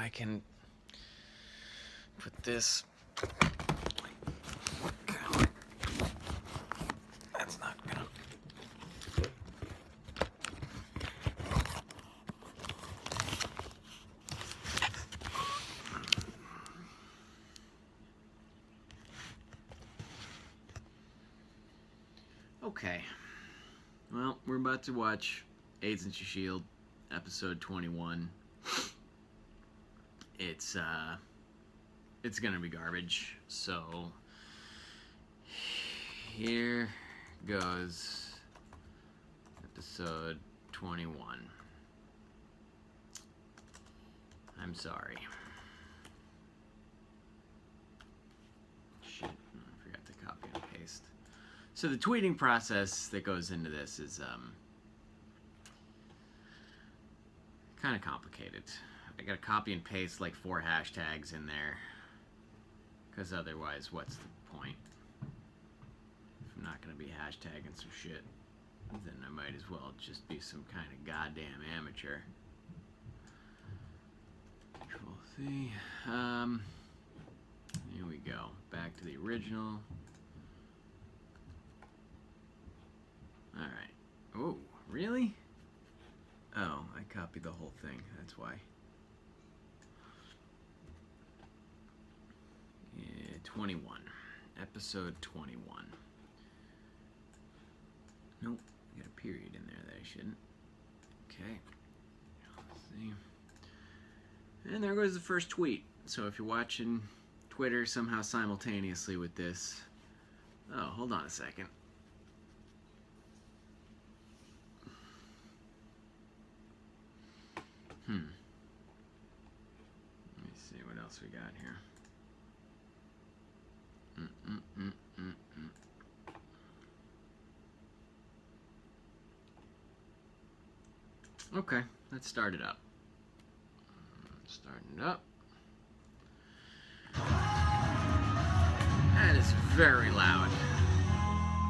I can put this. That's not gonna. Okay. Well, we're about to watch Agents of S.H.I.E.L.D. episode 21. It's gonna be garbage, so here goes episode 21. I'm sorry. Shit, I forgot to copy and paste. So the tweeting process that goes into this is kind of complicated. I gotta copy and paste like 4 hashtags in there, because otherwise what's the point? If I'm not gonna be hashtagging some shit, then I might as well just be some kind of goddamn amateur. Control C. Here we go. Back to the original. Alright. Oh, really? Oh, I copied the whole thing. That's why. Yeah, 21. Episode 21. Nope, I got a period in there that I shouldn't. Okay. Let's see. And there goes the first tweet. So if you're watching Twitter somehow simultaneously with this... Oh, hold on a second. Let me see what else we got here. Okay, let's start it up. Starting it up. That is very loud.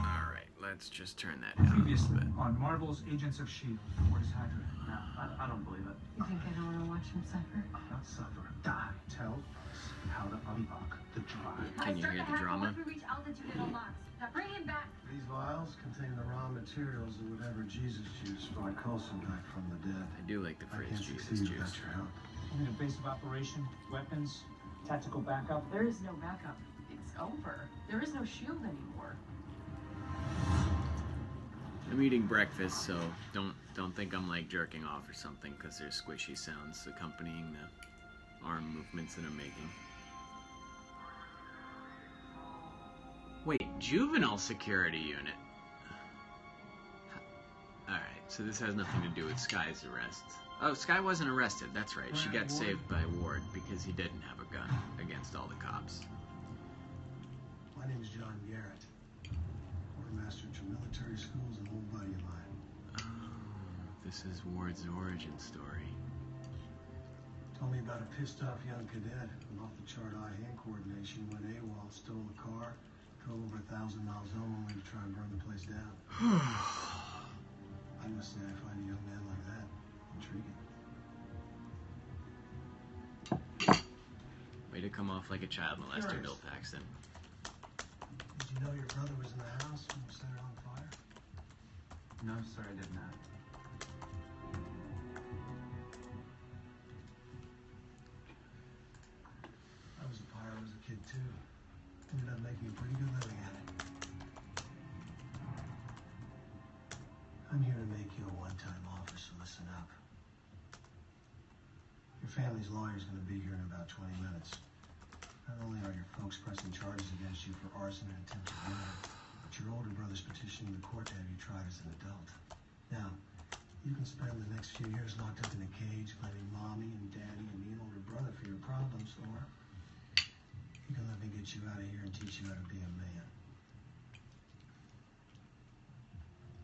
Alright, let's just turn that down. Previously on Marvel's Agents of S.H.I.E.L.D. Where's Hydra? No, I don't believe it. You think I don't want to watch him suffer? Not suffer, die. Tell us how to unlock the drive. Can you hear the drama? Once we reach altitude, it unlocks. Now bring him back. These vials contain the raw materials of whatever Jesus used for my Coulson back from the dead. I do like the I phrase can't Jesus succeed juice. without your help. You need a base of operation, weapons, tactical backup. There is no backup. It's over. There is no shield anymore. I'm eating breakfast, so don't think I'm like jerking off or something, because there's squishy sounds accompanying the arm movements that I'm making. Wait, juvenile security unit. Alright, so this has nothing to do with Sky's arrest. Oh, Sky wasn't arrested, that's right. She got saved by Ward because he didn't have a gun against all the cops. My name is John Garrett. Quartermaster at your military schools, an old buddy of mine. Oh, this is Ward's origin story. Told me about a pissed off young cadet with off the chart eye-hand coordination, went AWOL, stole a car, drove over 1,000 miles home only to try and burn the place down. I must say I find a young man like that intriguing. Way to come off like a child molester, Bill Paxton. Did you know your brother was in the house when you set it on fire? No, sir, I did not. I was a pyro as a kid too. Ended up making a pretty good living at it. I'm here to make you a one-time offer, so listen up. Your family's lawyer's going to be here in about 20 minutes. Not only are your folks pressing charges against you for arson and attempted murder, but your older brother's petitioning the court to have you tried as an adult. Now, you can spend the next few years locked up in a cage, blaming mommy and daddy and me and older brother for your problems, or you can let me get you out of here and teach you how to be a man.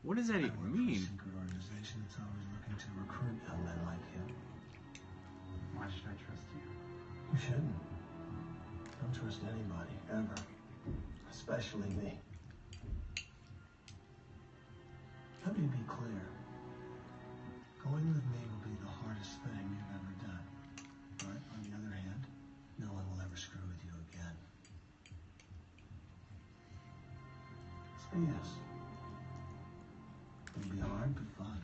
What does that I even work for a mean? secret organization that's always looking to recruit young men like you. Why should I trust you? You shouldn't. Don't trust anybody, ever. Especially me. Let me be clear. Going with me will be the hardest thing you've ever done. But on the Say yes. It'll be hard but fun.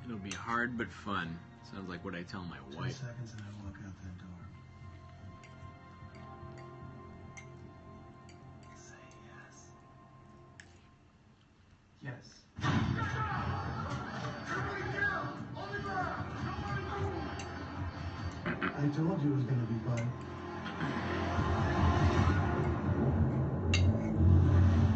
It'll be hard but fun. Sounds like what I tell my 10 wife. seconds and I walk out that door. Say yes. Yes. I told you it was going to be fun.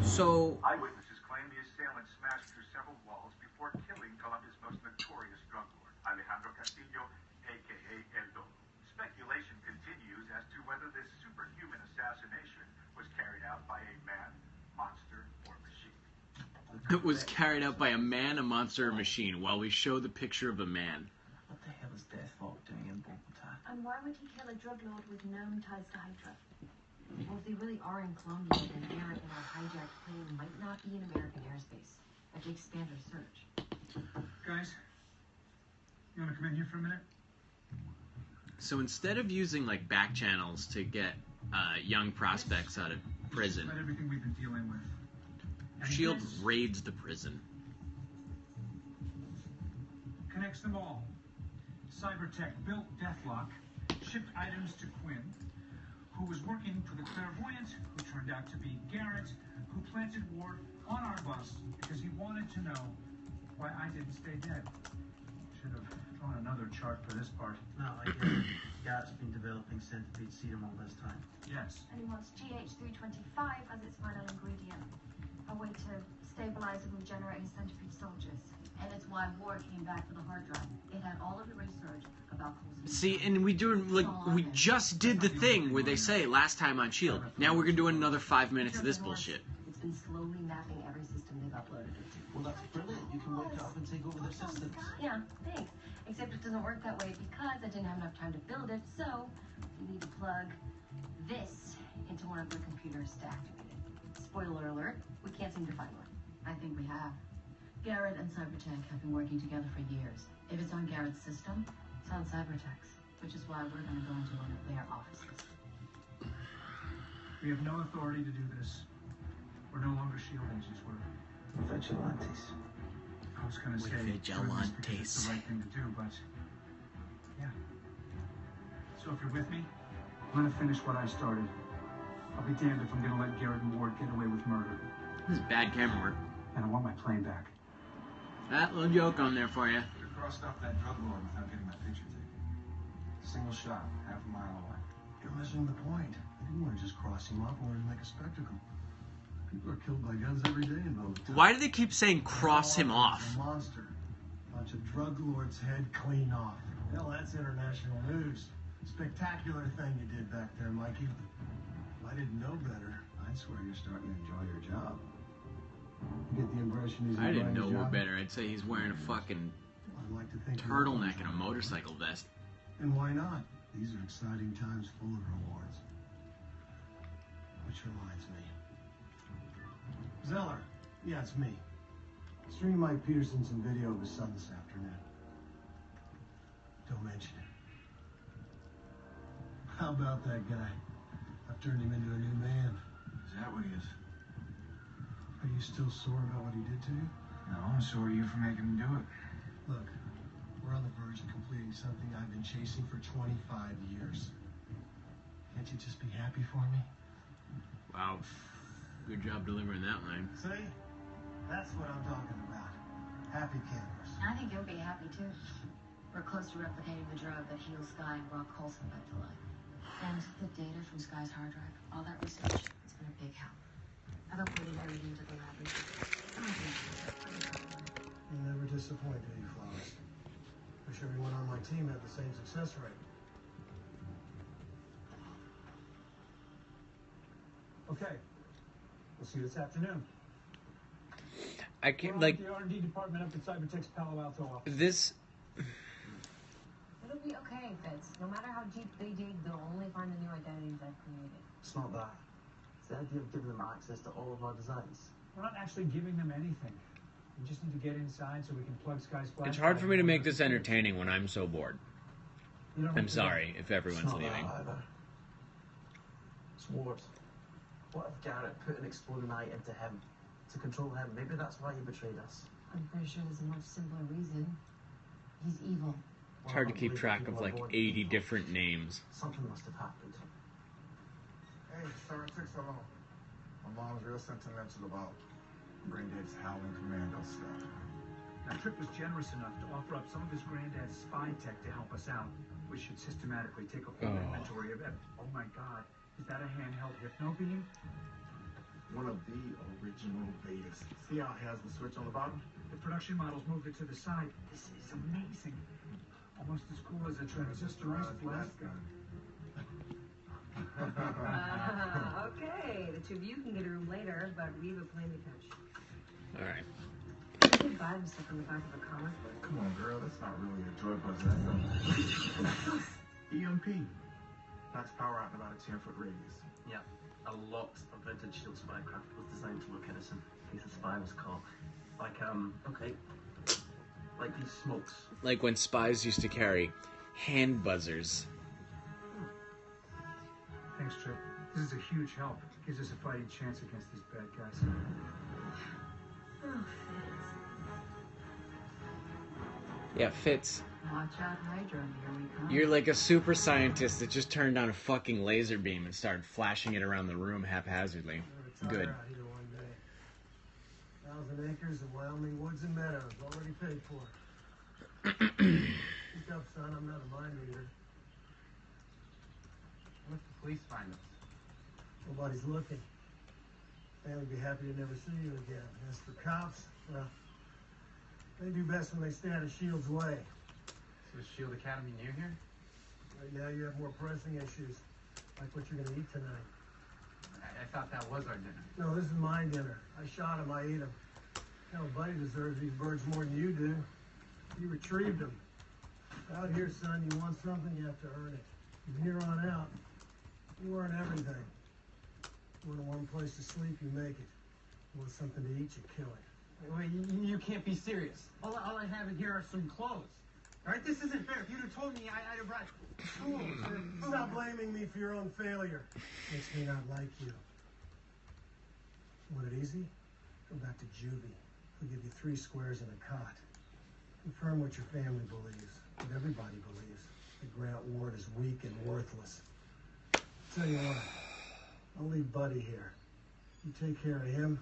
So, Eyewitnesses claim the assailant smashed through several walls before killing Colombia's most notorious drug lord, Alejandro Castillo, a.k.a. El Dolo. Speculation continues as to whether this superhuman assassination was carried out by a man, monster, or machine. it was carried out by a man, a monster, or a machine, while we show the picture of a man. What the hell is Deathlock doing in Bogota? And why would he kill a drug lord with known ties to Hydra? Well, if they really are in Colombia, then Garrett and our hijacked plane might not be in American airspace. I have to expand our search. Guys, you want to come in here for a minute? So instead of using like back channels to get young prospects out of prison, About everything we've been dealing with. And Shield this raids the prison. connects them all. Cybertech built Deathlock, shipped items to Quinn, who was working for the clairvoyant, who turned out to be Garrett, who planted war on our bus because he wanted to know why I didn't stay dead. Should have drawn another chart for this part. No, I get it. Garrett's been developing centipede serum all this time. Yes. And he wants GH325 as its final ingredient. A way to stabilize and regenerate his centipede soldiers. And it's why Ward came back for the hard drive. It had all of the research about Coulson. See, and we just did the thing where they say last time on Shield. Now we're gonna do another 5 minutes of this bullshit. It's been slowly mapping every system they've uploaded it to. Well, that's brilliant. You can wake up and take over their systems. Yeah, thanks. Except it doesn't work that way because I didn't have enough time to build it, so we need to plug this into one of their computers to activate it. Spoiler alert, we can't seem to find one. I think we have. Garrett and Cybertech have been working together for years. If it's on Garrett's system, it's on Cybertech's, which is why we're going to go into one of their offices. We have no authority to do this. We're no longer SHIELD agents. We're... Vigilantes. I was going to say... doing this because it's the right thing to do, but... Yeah. So if you're with me, I'm going to finish what I started. I'll be damned if I'm going to let Garrett and Ward get away with murder. This is bad camera work. And I want my plane back. That little joke on there for you. Could have crossed off that drug lord without getting my picture taken. Single shot, half a mile away. You're missing the point. I didn't want to just cross him off. I wanted to make a spectacle. People are killed by guns every day in Bogota. Why do they keep saying cross him off? A monster. Bunch of drug lords head clean off. Hell, that's international news. Spectacular thing you did back there, Mikey. If I didn't know better, I'd swear you're starting to enjoy your job. You get the impression he's I didn't enjoying know his job? better. I'd say he's wearing a fucking I'd like to think he turtleneck and a was. motorcycle vest. And why not? These are exciting times full of rewards. Which reminds me. Zeller. Yeah, it's me. Stream Mike Peterson some video of his son this afternoon. Don't mention it. How about that guy? I've turned him into a new man. Is that what he is? Are you still sore about what he did to you? No, I'm sorry you for making him do it. Look, we're on the verge of completing something I've been chasing for 25 years. Can't you just be happy for me? Wow. Good job delivering that line. See? That's what I'm talking about. Happy campers. I think you'll be happy too. We're close to replicating the drug that heals Sky and brought Coulson back to life. And the data from Sky's hard drive, all that research, it's been a big help. I've uploaded everything to the lab research. You never disappoint, do you, Flowers? Wish everyone on my team had the same success rate. Okay. We'll see you this afternoon. I can't, We're like, on the R&D department up at Cybertech's Palo Alto office. this... It'll be okay, Fitz. No matter how deep they dig, they'll only find the new identities I've created. It's not that. It's the idea of giving them access to all of our designs. We're not actually giving them anything. We just need to get inside so we can plug Sky's flash. It's hard for me to make this entertaining when I'm so bored. You don't I'm have to- sorry if everyone's It's not leaving. that either. It's Ward. What if Garrett put an exploding eye into him to control him? Maybe that's why he betrayed us. I'm pretty sure there's a much simpler reason. He's evil. It's hard to keep track of like 80 different names. Something must have happened. Hey, sorry it took so long. My mom's real sentimental about Granddad's howling commando stuff. Now, Tripp was generous enough to offer up some of his granddad's spy tech to help us out. We should systematically take a full inventory of it. Oh my God, is that a handheld hypno beam? One of the original betas. See how it has the switch on the bottom? The production models moved it to the side. This is amazing. Almost as cool as a transistorized blast gun. Okay, the two of you can get a room later, but we have a plane to catch. All right. You could buy them stuff in the back of a comic book. Come on, girl, that's not really a joy buzzer. That's a EMP. Knocks power out in about a 10-foot radius. Yeah, a lot of vintage shield spycraft was designed to look innocent in case a spy was caught. Like, okay, like these smokes. Like when spies used to carry hand buzzers. Thanks, Tripp. This is a huge help. Gives us a fighting chance against these bad guys. Oh, Yeah, Fitz. watch out, Hydra. Here we come. You're like a super scientist that just turned on a fucking laser beam and started flashing it around the room haphazardly. Good. Retire out here one day. 1,000 acres of Wyoming woods and meadows already paid for. Speak up, son. I'm not a mind reader. What if the police find us? Nobody's looking. Family'd be happy to never see you again. As for cops, well, they do best when they stay out of S.H.I.E.L.D.'s way. So is S.H.I.E.L.D. Academy near here? Right now you have more pressing issues, like what you're gonna eat tonight. I thought that was our dinner. No, this is my dinner. I shot him, I ate him. Hell, Buddy deserves these birds more than you do. You retrieved them. Out here, son, you want something, you have to earn it. From here on out, you earn everything. You want a warm place to sleep, you make it. You want something to eat, you kill it. Wait, you can't be serious. All I have in here are some clothes. All right, this isn't fair. If you'd have told me, I'd have brought tools. Stop blaming me for your own failure. Makes me not like you. Want it easy? Go back to juvie. He'll give you 3 squares and a cot. Confirm what your family believes, what everybody believes. That Grant Ward is weak and worthless. Tell you what, I'll leave Buddy here. You take care of him,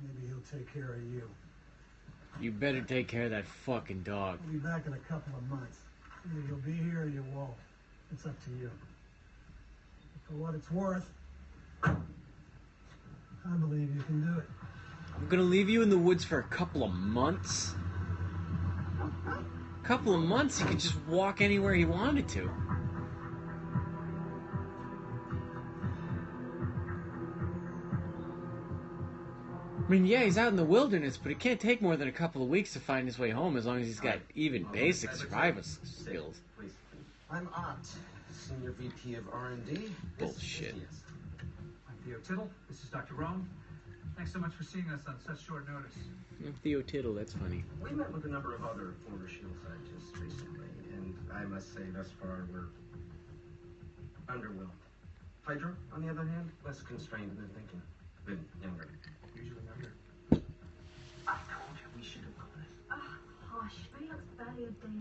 maybe he'll take care of you. You better take care of that fucking dog. I'll be back in a couple of months. Either you'll be here or you won't. It's up to you. For what it's worth, I believe you can do it. I'm gonna leave you in the woods for a couple of months. Couple of months, he could just walk anywhere he wanted to. I mean, yeah, he's out in the wilderness, but it can't take more than a couple of weeks to find his way home as long as he's got even basic survival skills. Please. I'm Art, Senior VP of R&D. Bullshit. I'm Theo Tittle. This is Dr. Roan. Thanks so much for seeing us on such short notice. Theo Tittle, that's funny. We met with a number of other former S.H.I.E.L.D. scientists recently, and I must say thus far we're underwhelmed. Hydra, on the other hand, less constrained than thinking. Been younger. Usually younger. I told you we should have gone it. Oh, hush. Maybe that's barely a day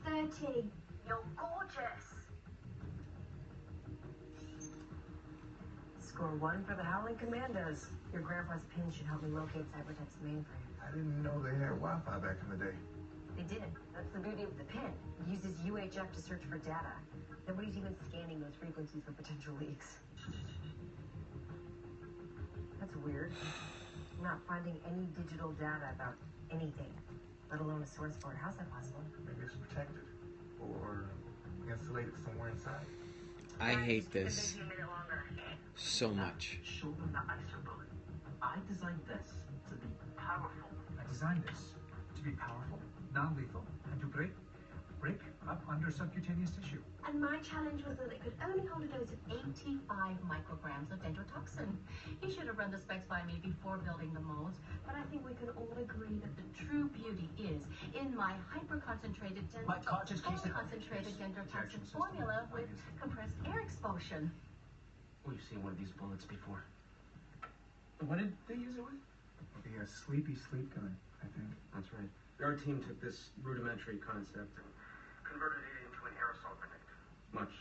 over. 30. You're gorgeous. Score 1 for the Howling Commandos. Your grandpa's pin should help me locate Cybertech's mainframe. I didn't know they had Wi-Fi back in the day. They did. That's the beauty of the pin. It uses UHF to search for data. Nobody's even scanning those frequencies for potential leaks. That's weird. I'm not finding any digital data about anything, let alone a source for it. How's that possible? Maybe it's protected or insulated somewhere inside. I hate this so much. Show them the ISO book. I designed this to be powerful. I designed this to be powerful, non-lethal, and to break up under subcutaneous tissue. And my challenge was that it could only hold a dose of 85 micrograms of dendrotoxin. He should have run the specs by me before building the molds, but I think we can all agree that the true beauty is in my hyper-concentrated Concentrated dendrotoxin formula with compressed air expulsion. We've seen one of these bullets before. What did they use it with? The sleepy sleep gun, I think. That's right. Our team took this rudimentary concept and converted it into an aerosol grenade. Much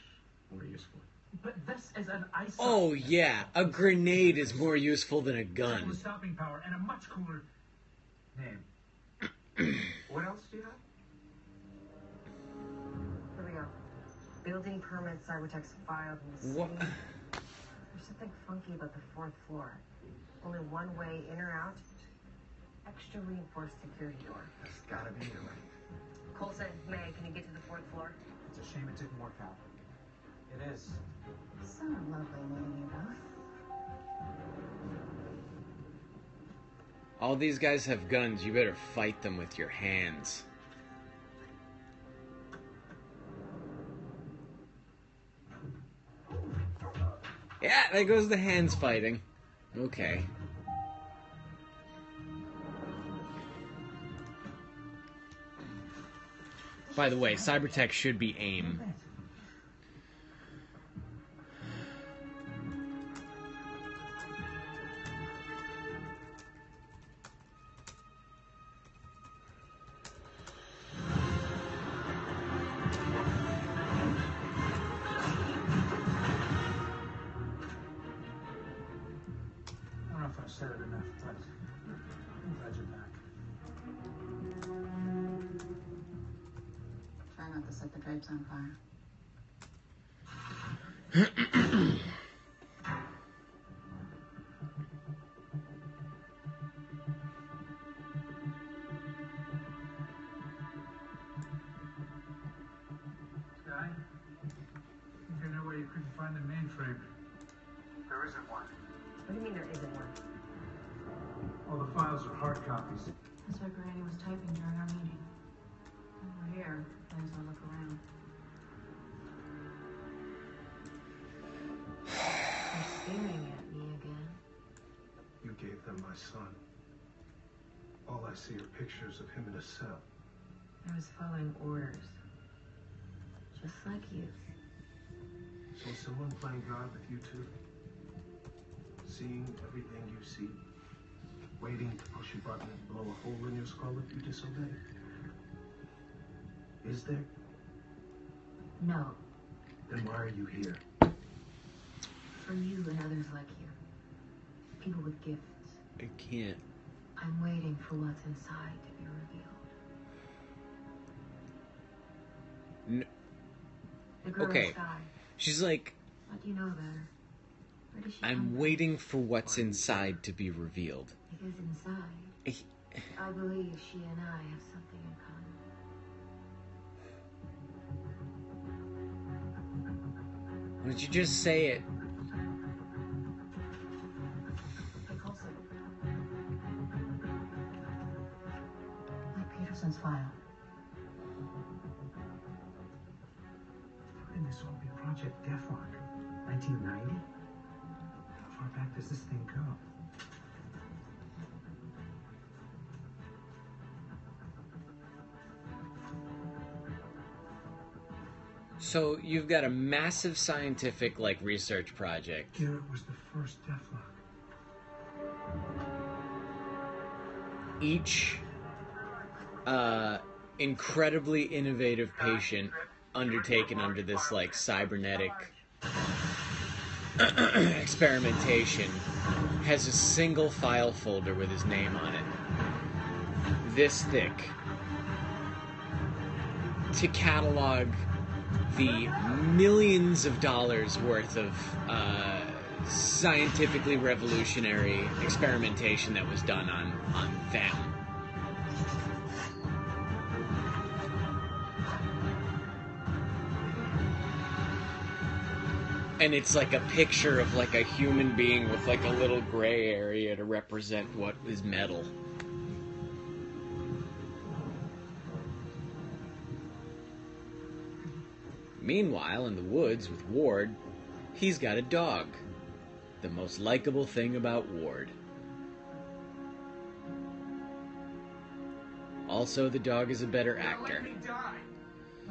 more useful. But this is an ice. Oh yeah, a grenade is more useful than a With gun. stopping power and a much cooler name. What else do you have? Here we go. Building permit Cybertech's filed in the What? city. There's something funky about the 4th floor. Only one way in or out. Extra reinforced security door. That's gotta be it, right? Coulson, May, can you get to the 4th floor? It's a shame it didn't work out. It is. So lovely meeting you both. All these guys have guns. You better fight them with your hands. Yeah, there goes the hands fighting. Okay. By the way, Cybertech should be AIM. I don't know if I've said it enough, but I'm glad you're back. Try not to set the drapes on fire. Sky? I think I know why you couldn't find the mainframe. There isn't one. What do you mean there isn't one? All the files are hard copies. That's what Granny was typing during our meeting. When we're here, might as well look around. They're staring at me again. You gave them my son. All I see are pictures of him in a cell. I was following orders. Just like you. So is someone playing God with you too? Seeing everything you see? Waiting to push a button and blow a hole in your skull if you disobey? Is there? No, Then why are you here? for you and others like you. People with gifts. I can't. I'm waiting for what's inside to be revealed. N- The girl Okay. in the sky. She's like, What do you know about her? Where does she come I'm from? waiting for what's inside to be revealed. Because inside, I believe she and I have something in common. Why don't you just say it? Hey, Coulson. Mike Peterson's file. How can this all be Project Deathlock? 1990? How far back does this thing go? So you've got a massive scientific like research project. Garrett was the first Deathlock. Each incredibly innovative patient undertaken under this like cybernetic experimentation has a single file folder with his name on it, this thick, to catalog the millions of dollars worth of scientifically revolutionary experimentation that was done on them. And it's like a picture of like a human being with like a little gray area to represent what is metal. Meanwhile, in the woods with Ward, he's got a dog. The most likable thing about Ward. Also, the dog is a better actor.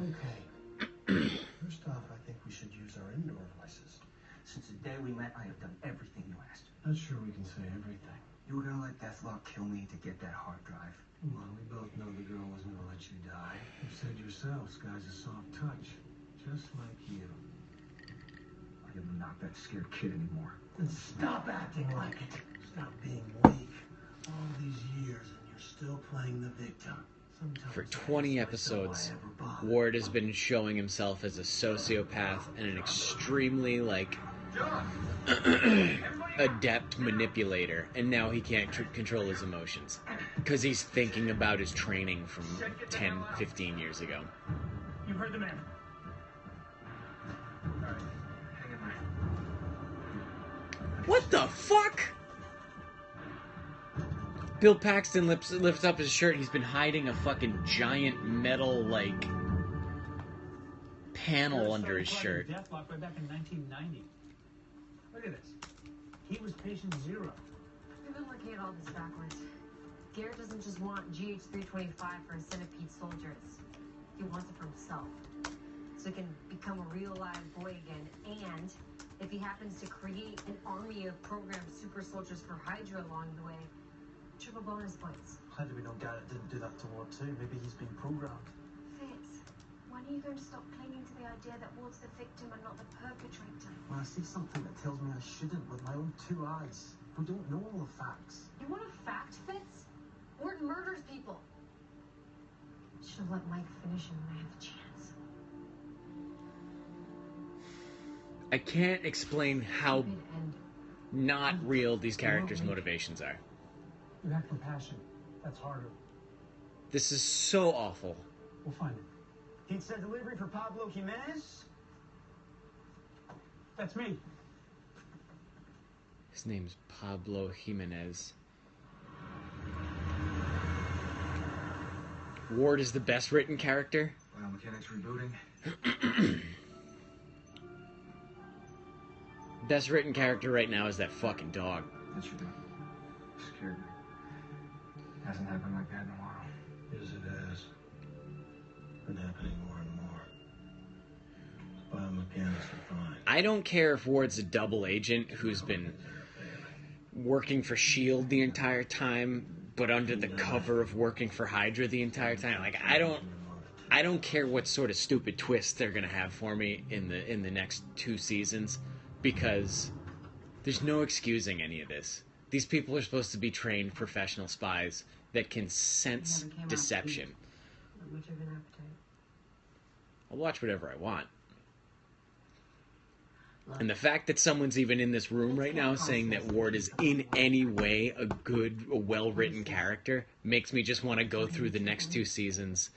Okay. First off, I think we should use our indoor voices. Since the day we met, I have done everything you asked. Not sure we can say everything. You were gonna let Deathlock kill me to get that hard drive. Come on, we both know the girl wasn't gonna let you die. You said yourself, Sky's a soft touch. Just like you. I am not that scared kid anymore. Then stop acting like it. Stop being weak. All these years and you're still playing the victim. Sometimes For I 20 ask myself why episodes, I ever bothered. Ward has been showing himself as a sociopath and an extremely, adept manipulator, and now he can't control his emotions. Because he's thinking about his training from 10, 15 years ago. You heard the man. Alright, hang in there. What the fuck? Bill Paxton lifts up his shirt. He's been hiding a fucking giant metal, panel under his shirt. Deathlock way back in 1990. Look at this. He was patient 0. We've been looking at all this backwards. Garrett doesn't just want GH325 for his centipede soldiers. He wants it for himself. So he can become a real live boy again. And if he happens to create an army of programmed super soldiers for Hydra along the way, triple bonus points. How do we know Garrett didn't do that to Ward too? Maybe he's been programmed. Fitz, when are you going to stop clinging to the idea that Ward's the victim and not the perpetrator? When I see something that tells me I shouldn't with my own 2 eyes, we don't know all the facts. You want a fact, Fitz? Ward murders people. Should have let Mike finish him when I had the chance. I can't explain how not real these characters' motivations are. You have compassion. That's harder. This is so awful. We'll find it. Pizza delivery for Pablo Jimenez? That's me. His name's Pablo Jimenez. Ward is the best written character. Biomechanics rebooting. Best written character right now is that fucking dog. What you doing? Scared me. Hasn't happened like that in a while. Yes, it has. Been happening more and more. Biomechanics are fine. I don't care if Ward's a double agent who's been working for S.H.I.E.L.D. the entire time, but under the cover of working for Hydra the entire time. I don't care what sort of stupid twist they're gonna have for me in the next 2 seasons, because there's no excusing any of this. These people are supposed to be trained professional spies that can sense deception. Much of an appetite. I'll watch whatever I want. And the fact that someone's even in this room right now saying that Ward is in any way a well-written character makes me just want to go through the next 2 seasons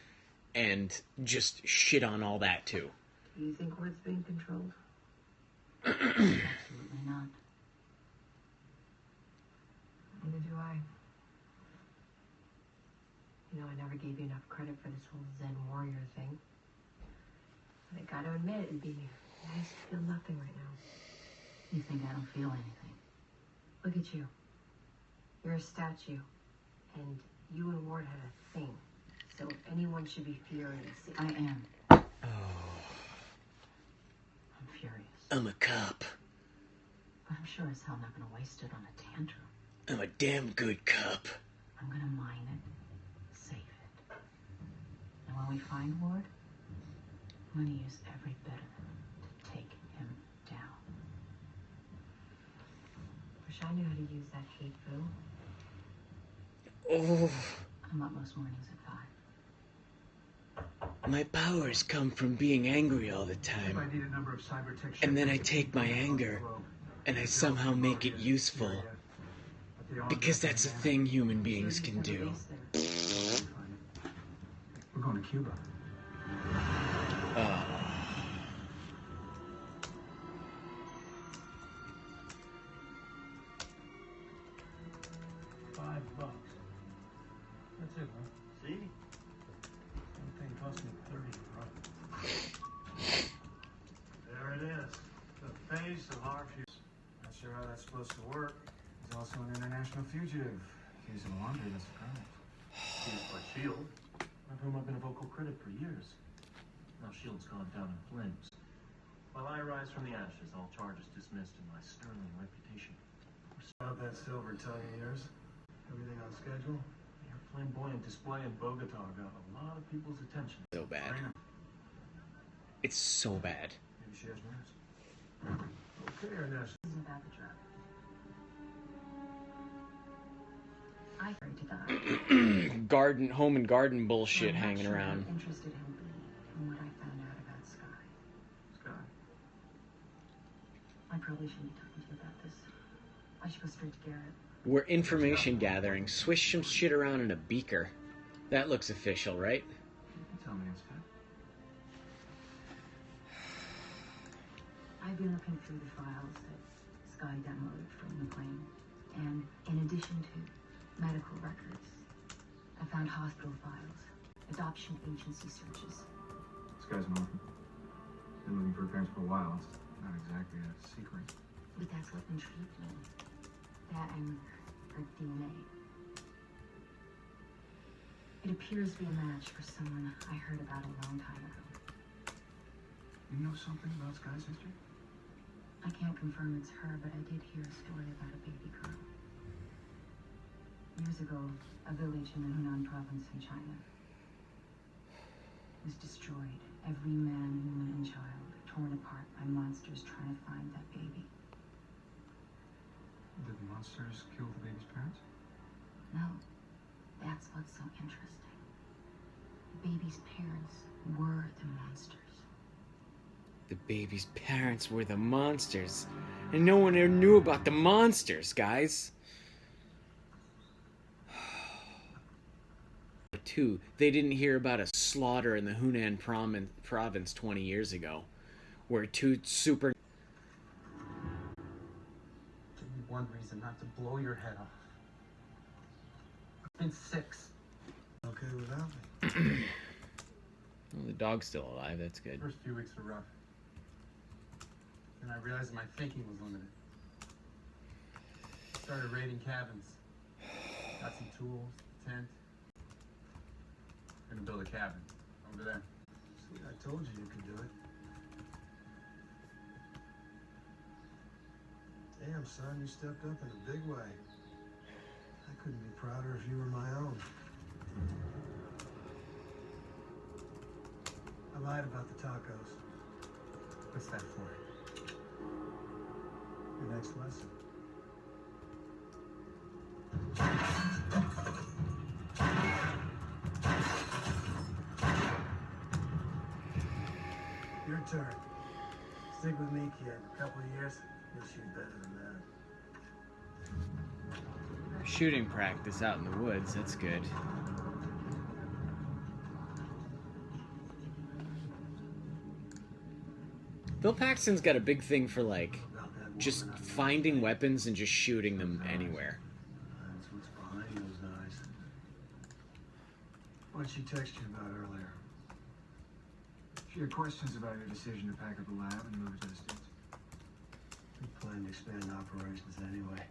and just shit on all that too. Do you think Ward's being controlled? Absolutely not. Neither do I. You know, I never gave you enough credit for this whole Zen warrior thing. But I gotta admit, it'd be nice to feel nothing right now. You think I don't feel anything? Look at you. You're a statue. And you and Ward had a thing. So if anyone should be furious, I am. Oh, I'm furious. I'm a cop. But I'm sure as hell not gonna waste it on a tantrum. I'm a damn good cop. I'm gonna mine it, save it. And when we find Ward, I'm gonna use every bit of it to take him down. wish I knew how to use that hate boo. Oh, I'm up most mornings at 5. my powers come from being angry all the If time. I need a number of Cybertech And then I ships, take my anger and I somehow make it useful. Because that's a thing human beings can do. We're going to Cuba. Oh. $5. That's it, huh? See? Everything cost me 30 to run. There it is. The face of our future. Not sure how that's supposed to work. He's also an international fugitive. Case of laundry, that's correct. Used by S.H.I.E.L.D., of whom I've been a vocal critic for years. Now S.H.I.E.L.D.'s gone down in flames. While I rise from the ashes, all charges dismissed and my sterling reputation. About that silver tongue of yours. Everything on schedule? Your flamboyant display in Bogota got a lot of people's attention. So bad. It's so bad. Maybe she has nerves. Okay, our national. This isn't about the drug. I pray to God. Home and garden bullshit I'm not hanging sure around. how interested he'll be in what I found out about Sky. Sky. I probably shouldn't be talking to you about this. I should go straight to Garrett. We're information gathering. Swish some shit around in a beaker. That looks official, right? You can tell me it's fit. I've been looking through the files that Sky downloaded from the plane, and in addition to medical records, I found hospital files, adoption agency searches. This guy's an orphan. Been looking for her parents for a while. It's not exactly a secret. But that's what intrigued me. That and her DNA. It appears to be a match for someone I heard about a long time ago. You know something about Sky's history? I can't confirm it's her, but I did hear a story about a baby girl. Years ago, a village in the Hunan province in China was destroyed. Every man, woman, and child torn apart by monsters trying to find that baby. Did the monsters kill the baby's parents? No, that's what's so interesting. The baby's parents were the monsters. The baby's parents were the monsters. And no one ever knew about the monsters, guys. Two, they didn't hear about a slaughter in the Hunan province 20 years ago, where two super... Give me one reason not to blow your head off. It's been 6. Okay without me. Well, the dog's still alive, that's good. First few weeks were rough. Then I realized my thinking was limited. Started raiding cabins. Got some tools, tent. Gonna build a cabin over there. See, I told you could do it. Damn, son, you stepped up in a big way. I couldn't be prouder if you were my own. I lied about the tacos. What's that for? Your next lesson. Your turn. Stick with me, kid. A couple of years, you'll shoot better than that. Shooting practice out in the woods, that's good. Bill Paxton's got a big thing for, like, just finding weapons and just shooting them anywhere. That's what's behind those eyes. What'd she text you about earlier? She had questions about your decision to pack up the lab and move to the States. We plan to expand operations anyway.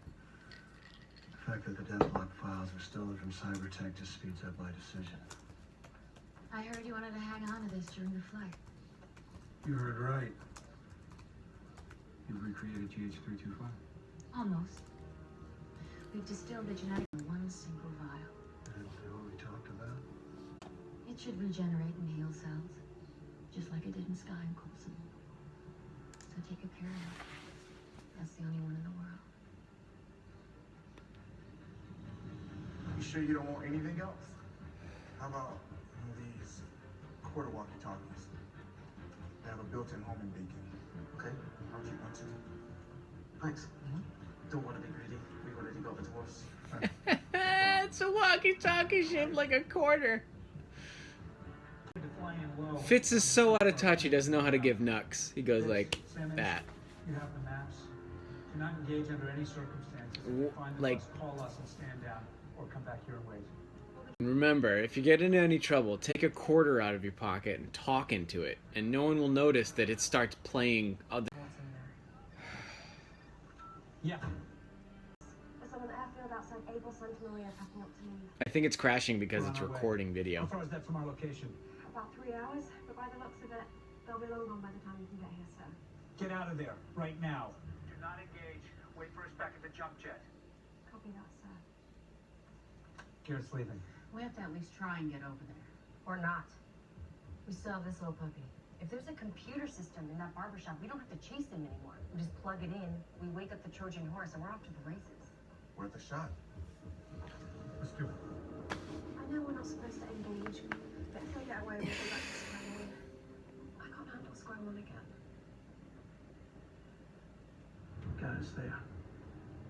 The fact that the Deathlock files were stolen from Cybertech just speeds up my decision. I heard you wanted to hang on to this during your flight. You heard right. You recreated GH325. Almost. We've distilled the genetic in one single vial. That'll do what we talked about. It should regenerate and heal cells, just like it did in Sky and Coulson. So take good care of it. That's the only one in the world. You sure you don't want anything else? How about one of these quarter walkie-talkies? They have a built-in homing beacon. Okay, I'll keep one too. Thanks. Don't want to be greedy. We've already got the dwarfs. It's a walkie-talkie shaped like a quarter. Fitz is so out of touch, he doesn't know how to give knucks. He goes like that. You have the maps. Do not engage under any circumstances. If you find the Like- bus, call us and stand down, or come back here and wait. Remember, if you get into any trouble, take a quarter out of your pocket and talk into it, and no one will notice that it starts playing other... Yeah. There's someone airfield outside Able Sentinel area packing up to leave. I think it's crashing because We're on it's our way. recording video. How far is that from our location? About 3 hours, but by the looks of it, they'll be long gone by the time you can get here, sir. Get out of there, right now. Do not engage. Wait for us back at the jump jet. Copy that, sir. Garrett's leaving. We have to at least try and get over there. Or not. We still have this little puppy. If there's a computer system in that barbershop, we don't have to chase him anymore. We just plug it in, we wake up the Trojan horse, and we're off to the races. Worth a shot. Let's do it. I know we're not supposed to engage, but if they get away, we'll go back to square one. I can't handle square one again. Guys there.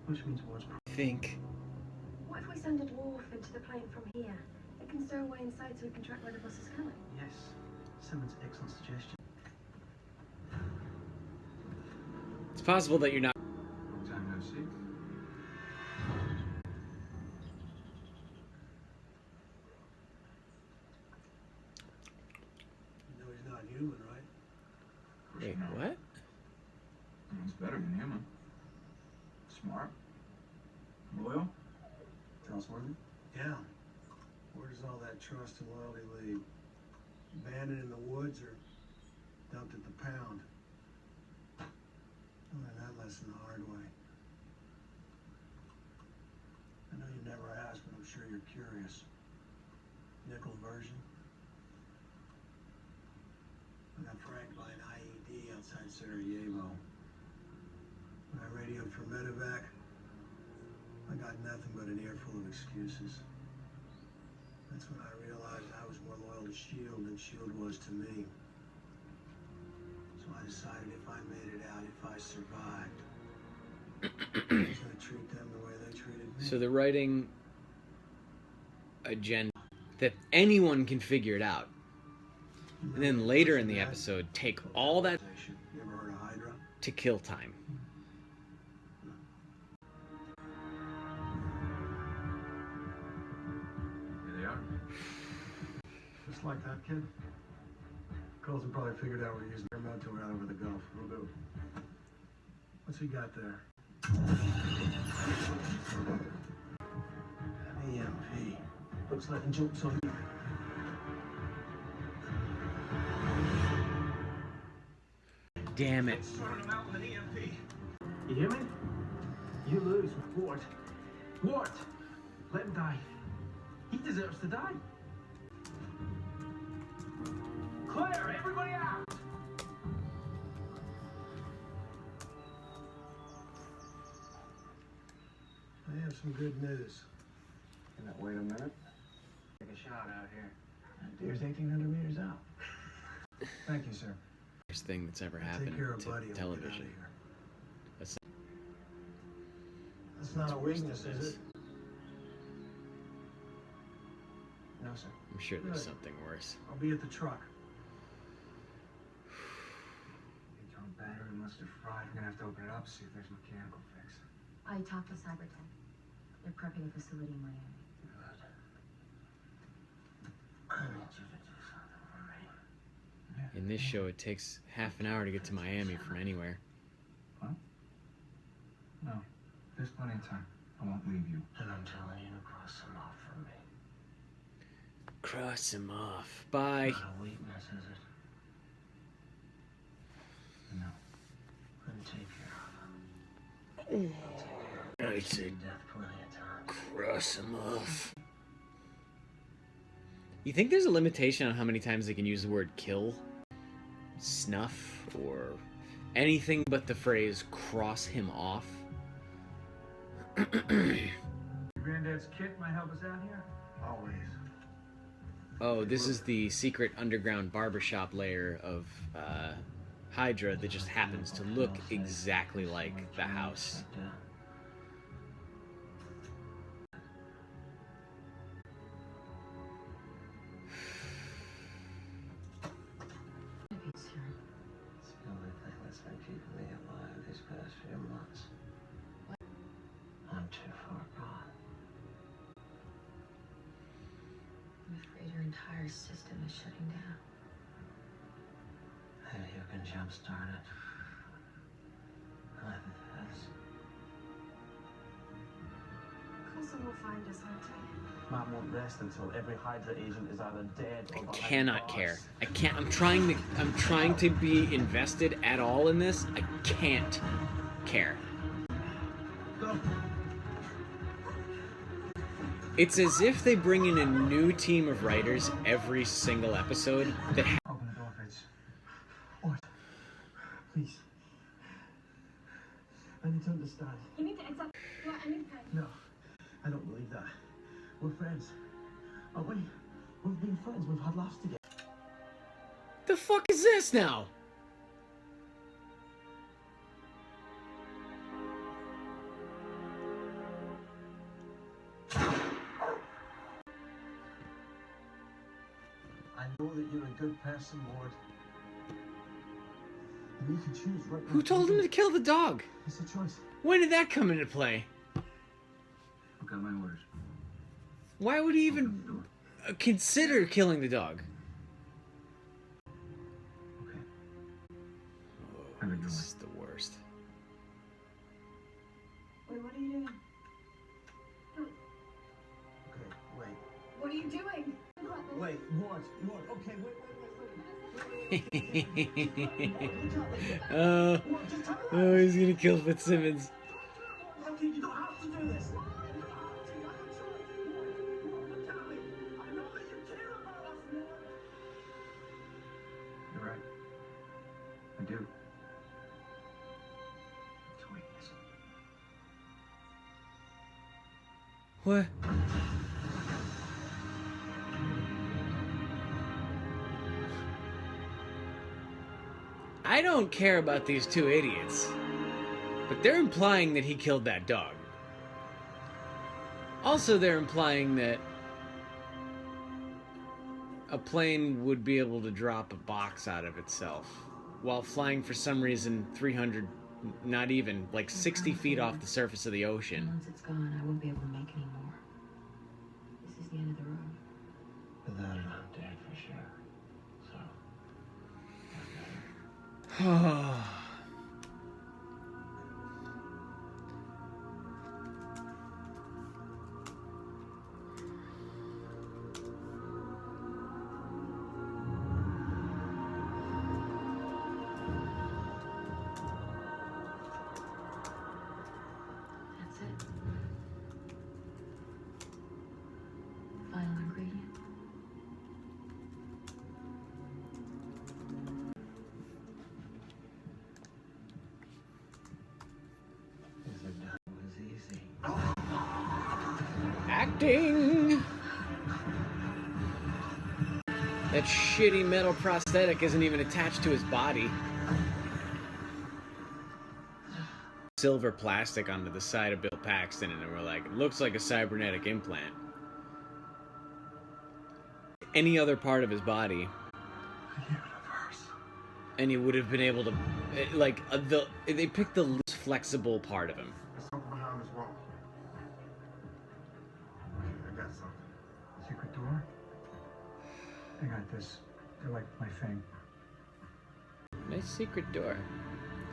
Which means what's Think. What if we send a dwarf into the plane from here? It can stow away inside so we can track where the bus is going. Yes. Simmons' excellent suggestion. It's possible that you're not. Long time no see. You know he's not human, right? Wait, what? He's better than human. Smart. Loyal. Trustworthy. Yeah. Where does all that trust and loyalty lead? Abandoned in the woods or dumped at the pound? I learned that lesson the hard way. I know you never asked, but I'm sure you're curious. Nickel version? I got fragged by an IED outside Sarajevo. When I radioed for medevac, I got nothing but an earful of excuses. That's when I realized I was more loyal to S.H.I.E.L.D. than S.H.I.E.L.D. was to me. So I decided if I made it out, if I survived, I was going to treat them the way they treated me. So they're writing agenda that anyone can figure it out. And then later in the episode, take all that You ever heard of Hydra? to kill time. Here they are. Just like that kid. Colson probably figured out we're using their motor out over the Gulf. We'll do. What's he got there? An EMP. Looks like the joke's on you. Damn it. Sorted him out with an EMP. You hear me? You lose. Ward. Ward! Let him die. He deserves to die. Claire, everybody out! I have some good news. Can I wait a minute? Take a shot out here. That deer's 1,800 meters out. Thank you, sir. Worst thing that's ever Take happened care of to Buddy and we'll get out of television. here. That's That's not a weakness, than is this. it? No, sir. I'm sure there's Good. something worse. I'll be at the truck. Your battery must have fried. We're gonna have to open it up, see if there's a mechanical fix. I talked to Cybertech. They're prepping a facility in Miami. I need you to do something for me. In this show, it takes half an hour to get to Miami from anywhere. What? No. There's plenty of time. I won't leave you. And I'm telling you to cross them off from me. Cross him off. Bye. Not a weakness, is it? No. Then take care of them. I said Death plenty of times. cross him off. You think there's a limitation on how many times they can use the word kill, snuff, or anything but the phrase cross him off? Your granddad's kit might help us out here. Always. Oh, this is the secret underground barbershop layer of Hydra that just happens to look exactly like the house. It's the only thing that's been keeping me alive these past few months. I'm too far gone. I'm afraid your entire system is shutting down. Maybe you can jumpstart it. Like this. Wilson will find us, won't he? Matt won't rest until every Hydra agent is either dead or I behind cannot bars. care. I can't. I'm trying to be invested at all in this. I can't care. Go. It's as if they bring in a new team of writers every single episode that Open the door, Fitz. What? Please. I need to understand. You need to accept your anything. No, I don't believe that. We're friends. Aren't we? We've been friends. We've had laughs together. The fuck is this now? I know that you're a good person, Lord. And you can choose right now. Who told him to kill the dog? It's a choice. When did that come into play? Who got my orders? Why would he even consider killing the dog? Okay. Oh, this is the worst. Wait, what are you doing? Okay, wait. What are you doing? Wait, Lord. Okay, wait. Oh, he's gonna kill Fitzsimmons. Okay, you don't have to do this. You're right. I do. It's a weakness. What? I don't care about these two idiots, but they're implying that he killed that dog. Also, they're implying that a plane would be able to drop a box out of itself while flying for some reason 300, not even, like 60 feet off the surface of the ocean. Once it's gone, I won't be able to make any more. This is the end of the road. Without it, I'm dead for sure. So. That's it. Final ingredient. Was easy. Acting! That shitty metal prosthetic isn't even attached to his body. Silver plastic onto the side of Bill Paxton, and we're like, it looks like a cybernetic implant. Any other part of his body, and he would have been able to, like, they picked the least flexible part of him. There's something behind this wall. Okay, I got something. Secret door? I got this. They're like my thing. Nice secret door.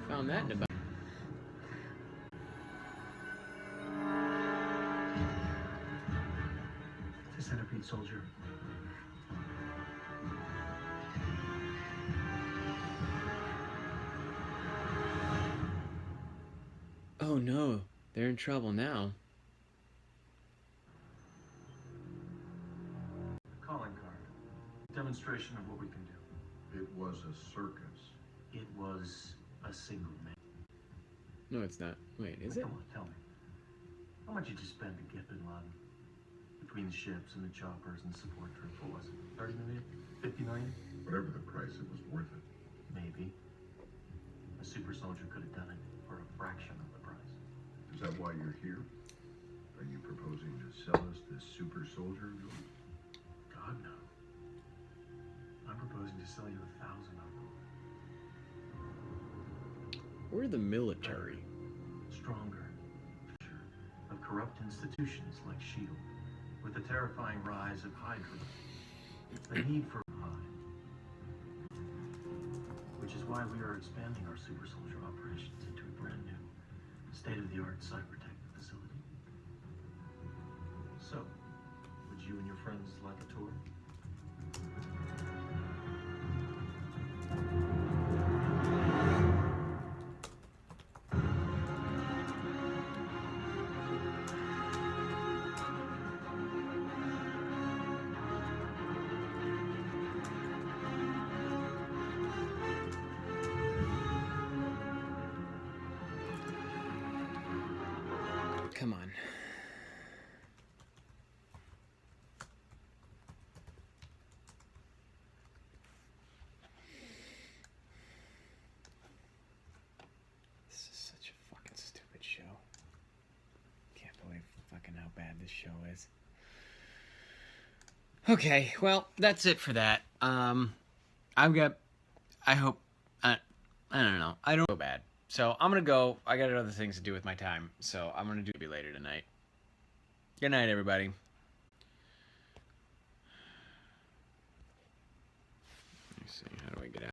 Found that in about. It's a centipede soldier. Oh no, they're in trouble now. Calling card. Demonstration of what we can do. It was a circus. It was a single man. No, it's not. Wait, is it? Come on, tell me. How much did you spend to get Bin Laden? Between the ships and the choppers and the support troops, what was it? 30 million? 50 million? Whatever the price, it was worth it. Maybe. A super soldier could have done it for a fraction of the price. Is that why you're here? Are you proposing to sell us this super soldier of yours? God, no. I'm proposing to sell you 1,000 of them. We're the military. Stronger. Of corrupt institutions like S.H.I.E.L.D. With the terrifying rise of Hydra. The need for which is why we are expanding our super soldier operations into a brand new state-of-the-art Cybertech facility. So, would you and your friends like a tour? Come on. This is such a fucking stupid show. Can't believe fucking how bad this show is. Okay, well, that's it for that. I hope, I don't know. I don't feel bad. So I'm gonna go. I got other things to do with my time. So I'm gonna do it later tonight. Good night, everybody. Let me see. How do I get out?